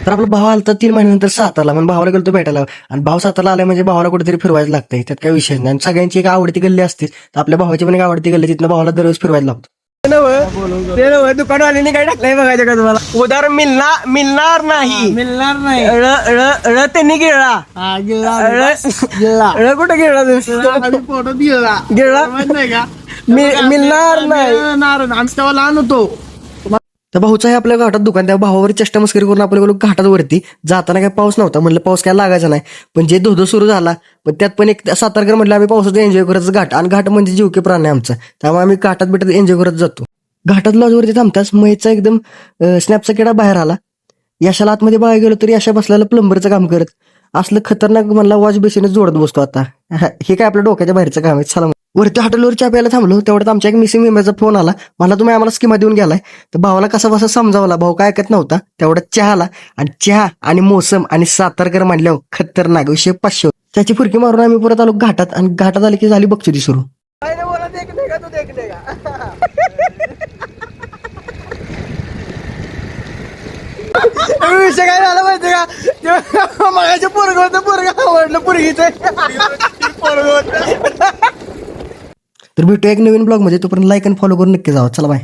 तर आपला भाव आला 3 महिन्यानंतर सातारला, मग भावाला गेलो भेटायला. आणि भाव सातारला आला म्हणजे भावाला कुठेतरी फिरवायला लागतंय, त्यात काही विषय नाही. आणि सगळ्यांची एक आवडती गल्ली असते, तर आपल्या भावाची पण एक आवडती गल्ली, तिथनं भावाला दररोज फिरवायला लागतो. ते दुकानवाल्याने काय टाकलंय बघायचं का तुम्हाला, उदार मिळणार नाही, मिळणार नाही. त्यांनी गिळला. कुठं गिळला फोटो दिला गिळला नाही का? मिळणार नाही. आम्ही तेव्हा लहान होतो. तर भाऊचं आहे आपल्या घाटात दुकान, त्या भावावर चष्टा मस्करी करून आपण गेलो घाटात वरती. जाताना काय पाऊस नव्हता, म्हणलं पाऊस काय लागायचा नाही, पण जे धोधो सुरू झाला. पण त्यात पण एक सातारकर म्हटलं आम्ही पावसाचं एन्जॉय करत घाट, आणि घाट म्हणजे जीव के प्राण आहे आमचा, त्यामुळे आम्ही घाटात भेटत एन्जॉय करत जातो. घाटात लॉजवरती थांबताच महेशचा एकदम स्नॅपचा किडा बाहेर आला. यशाला आतमध्ये बघायला गेलो तरी यशा बसलेला प्लंबरचं काम करत. असलं खतरनाक म्हणला वॉश बेसिनच जोडत बसतो आता. हे काय आपल्या डोक्याच्या बाहेरचं काम आहे. चला वरती हॉटेलवर चहा प्यायला थांबलो, तेवढ्यात आमच्या एक मिसिंग मेंबरचा फोन आला. मला तुम्ही आम्हाला स्कीमा देऊन गेलाय. तर भावाला कसा बसा समजावला, भाऊ काय ऐकत नव्हता. तेवढ्यात चहा आला, आणि चहा आणि मोसम आणि सातारकर म्हणल्यावर खतरनाक विषय 500. त्याची फुरकी मारून आम्ही परत आलो घाटात, आणि घाटात आली की झाली बक्षुदी सुरू. विषय काय झाला माहिती का, मगाच्या पोरग आवडलं पोरगीचं. तर भेटूया एक नवीन ब्लॉग मध्ये, तोपर्यंत लाईक आणि फॉलो करून नक्की जावा. चला बाय.